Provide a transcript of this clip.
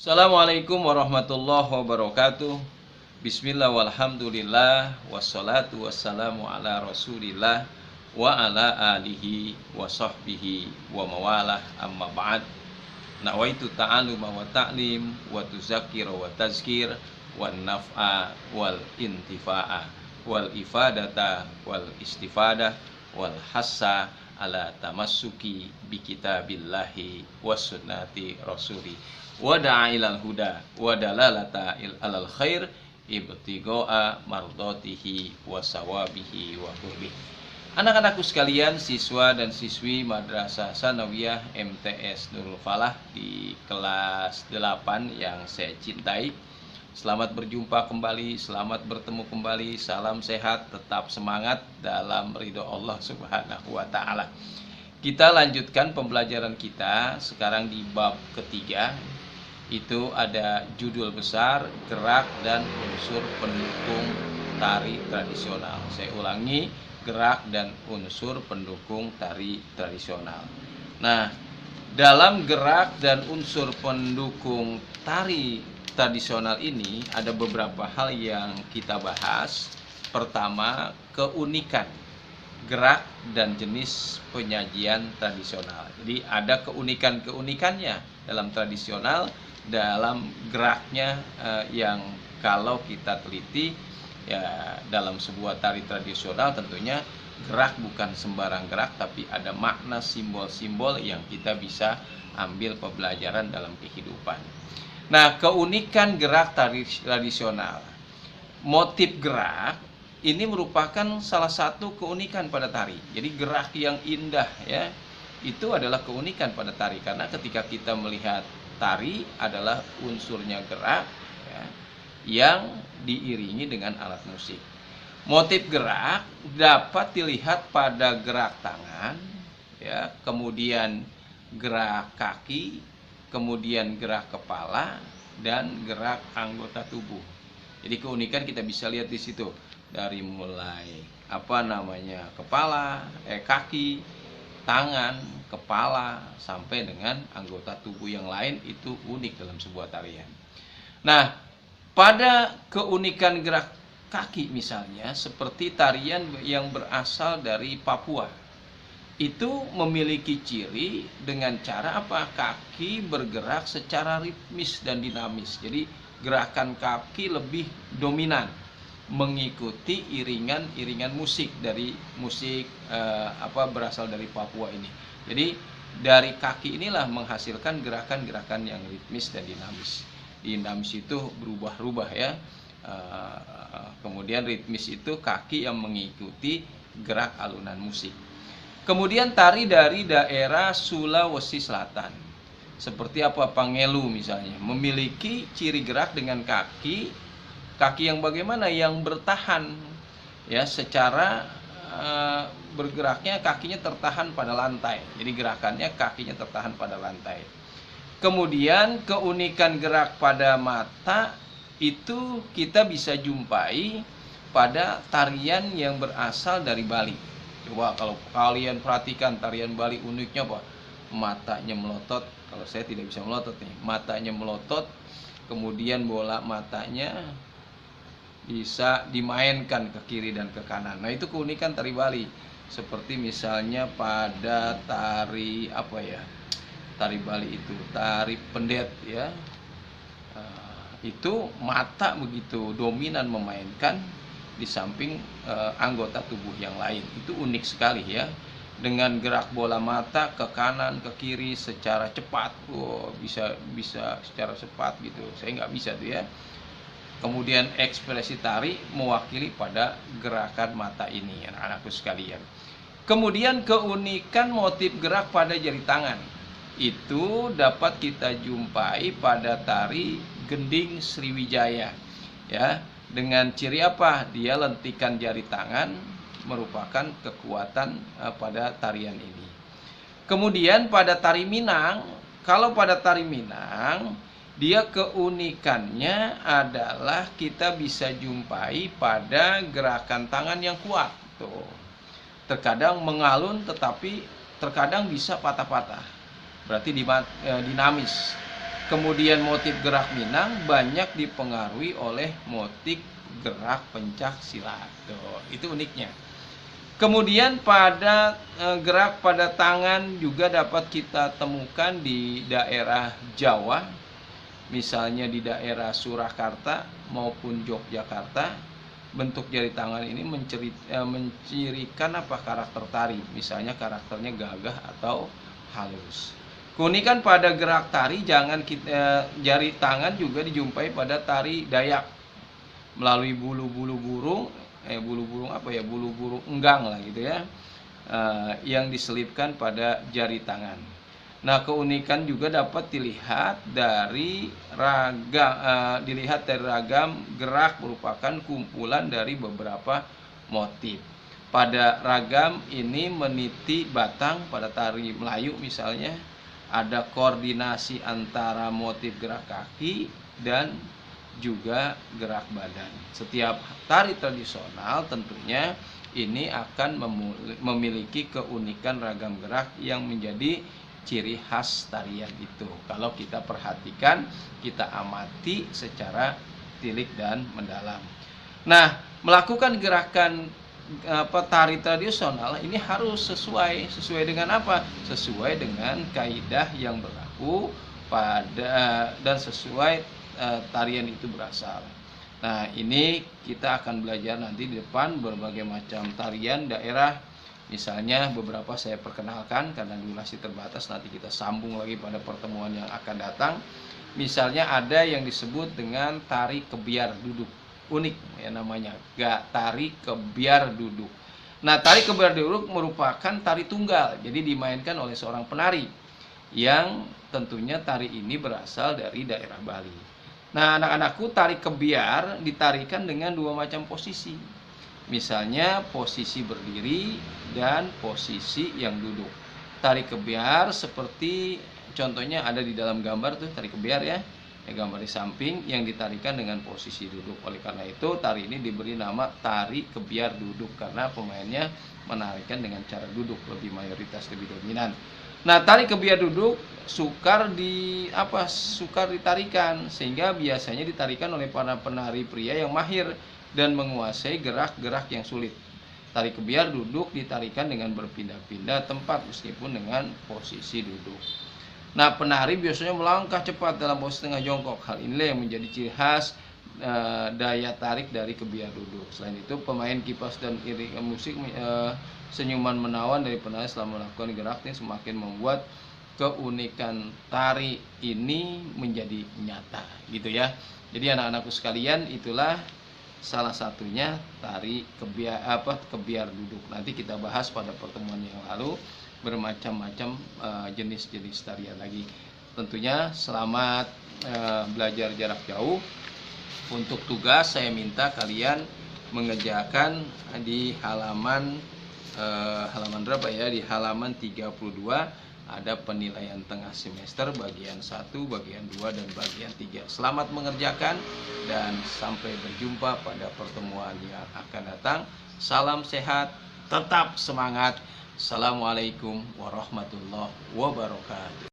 Assalamualaikum warahmatullahi wabarakatuh. Bismillah walhamdulillah wassalatu wassalamu ala rasulillah wa ala alihi wa sahbihi wa mawalah amma ba'd. Nawaitu ta'aluma wa ta'lim wa tuzakir wa tazkir wa naf'a wal intifa'a wal ifadata wal istifadah wal hassa ala tamassuki bi kitabillahi was sunnati rasuli wa da'a ilal huda wa dalalata alal khair ibtigha'a mardatihi wa sawabihi wa qurbi. Anak-anakku sekalian, siswa dan siswi Madrasah Sanawiyah MTS Nurul Falah di kelas 8 yang saya cintai, selamat berjumpa kembali, selamat bertemu kembali. Salam sehat, tetap semangat dalam ridho Allah Subhanahu wa taala. Kita lanjutkan pembelajaran kita sekarang di bab ketiga. Itu ada judul besar, gerak dan unsur pendukung tari tradisional. Saya ulangi, gerak dan unsur pendukung tari tradisional. Nah, dalam gerak dan unsur pendukung tari tradisional ini ada beberapa hal yang kita bahas. Pertama, keunikan gerak dan jenis penyajian tradisional. Jadi ada keunikannya dalam tradisional, dalam geraknya yang kalau kita teliti ya, dalam sebuah tari tradisional tentunya gerak bukan sembarang gerak, tapi ada makna simbol-simbol yang kita bisa ambil pembelajaran dalam kehidupan. Nah, keunikan gerak tari tradisional, motif gerak ini merupakan salah satu keunikan pada tari. Jadi gerak yang indah ya, itu adalah keunikan pada tari, karena ketika kita melihat tari adalah unsurnya gerak ya, yang diiringi dengan alat musik. Motif gerak dapat dilihat pada gerak tangan ya, kemudian gerak kaki, kemudian gerak kepala dan gerak anggota tubuh. Jadi keunikan kita bisa lihat di situ, dari mulai kepala, kaki, tangan, kepala sampai dengan anggota tubuh yang lain, itu unik dalam sebuah tarian. Nah, pada keunikan gerak kaki misalnya, seperti tarian yang berasal dari Papua, itu memiliki ciri dengan cara apa? Kaki bergerak secara ritmis dan dinamis. Jadi gerakan kaki lebih dominan mengikuti iringan musik dari musik berasal dari Papua ini. Jadi dari kaki inilah menghasilkan gerakan-gerakan yang ritmis dan dinamis. Dinamis itu berubah-ubah ya. Kemudian ritmis itu kaki yang mengikuti gerak alunan musik. Kemudian tari dari daerah Sulawesi Selatan, seperti Pangelu misalnya, memiliki ciri gerak dengan kaki yang bagaimana? Yang bertahan ya, secara bergeraknya kakinya tertahan pada lantai. Jadi gerakannya kakinya tertahan pada lantai. Kemudian keunikan gerak pada mata itu kita bisa jumpai pada tarian yang berasal dari Bali. Coba kalau kalian perhatikan tarian Bali, uniknya apa? Matanya melotot. Kalau saya tidak bisa melotot nih, matanya melotot, kemudian bola matanya bisa dimainkan ke kiri dan ke kanan. Nah, itu keunikan tari Bali. Seperti misalnya pada tari tari Bali itu tari pendet ya. Itu mata begitu dominan memainkan di samping anggota tubuh yang lain. Itu unik sekali ya. Dengan gerak bola mata ke kanan ke kiri secara cepat. Bisa secara cepat gitu. Saya nggak bisa tuh ya. Kemudian ekspresi tari mewakili pada gerakan mata ini, anak-anakku sekalian. Kemudian keunikan motif gerak pada jari tangan itu dapat kita jumpai pada tari Gending Sriwijaya ya, dengan ciri apa? Dia lentikan jari tangan merupakan kekuatan pada tarian ini. Kemudian pada tari Minang, kalau pada tari Minang dia keunikannya adalah kita bisa jumpai pada gerakan tangan yang kuat. Tuh. Terkadang mengalun tetapi terkadang bisa patah-patah. Berarti dinamis. Kemudian motif gerak Minang banyak dipengaruhi oleh motif gerak pencak silat. Tuh, itu uniknya. Kemudian pada gerak pada tangan juga dapat kita temukan di daerah Jawa, misalnya di daerah Surakarta maupun Yogyakarta. Bentuk jari tangan ini mencirikan karakter tari, misalnya karakternya gagah atau halus. Keunikan pada gerak tari jari tangan juga dijumpai pada tari Dayak melalui bulu-bulu burung bulu-burung enggang lah gitu ya, yang diselipkan pada jari tangan. Nah, keunikan juga dapat dilihat dari ragam gerak merupakan kumpulan dari beberapa motif. Pada ragam ini meniti batang pada tari Melayu misalnya, ada koordinasi antara motif gerak kaki dan juga gerak badan. Setiap tari tradisional tentunya ini akan memiliki keunikan ragam gerak yang menjadi ciri khas tarian itu. Kalau kita perhatikan, kita amati secara tilik dan mendalam. Nah, melakukan gerakan tari tradisional ini harus sesuai dengan apa? Sesuai dengan kaidah yang berlaku dan sesuai tarian itu berasal. Nah, ini kita akan belajar nanti di depan berbagai macam tarian daerah. Misalnya beberapa saya perkenalkan karena durasi terbatas, nanti kita sambung lagi pada pertemuan yang akan datang. Misalnya ada yang disebut dengan tari kebiar duduk. Unik ya namanya, tari kebiar duduk. Nah, tari kebiar duduk merupakan tari tunggal, jadi dimainkan oleh seorang penari yang tentunya tari ini berasal dari daerah Bali. Nah, anak-anakku, tari kebiar ditarikan dengan dua macam posisi. Misalnya posisi berdiri dan posisi yang duduk. Tari kebiar seperti contohnya ada di dalam gambar tuh, tari kebiar ya, gambar di samping yang ditarikan dengan posisi duduk. Oleh karena itu tari ini diberi nama tari kebiar duduk karena pemainnya menarikan dengan cara duduk, lebih dominan. Nah, tari kebiar duduk sukar ditarikan, sehingga biasanya ditarikan oleh para penari pria yang mahir dan menguasai gerak-gerak yang sulit. Tari kebiar duduk ditarikan dengan berpindah-pindah tempat meskipun dengan posisi duduk. Nah, penari biasanya melangkah cepat dalam posisi tengah jongkok. Hal inilah yang menjadi ciri khas daya tarik dari kebiar duduk. Selain itu, pemain kipas dan iringan musik senyuman menawan dari penari selama melakukan gerak ini semakin membuat keunikan tari ini menjadi nyata, gitu ya. Jadi anak-anakku sekalian, itulah salah satunya tari kebiar duduk. Nanti kita bahas pada pertemuan yang lalu bermacam-macam jenis-jenis tarian lagi. Tentunya selamat belajar jarak jauh. Untuk tugas saya minta kalian mengerjakan di halaman berapa ya? Di halaman 32 ada penilaian tengah semester bagian 1, bagian 2, dan bagian 3. Selamat mengerjakan dan sampai berjumpa pada pertemuan yang akan datang. Salam sehat, tetap semangat. Assalamualaikum warahmatullahi wabarakatuh.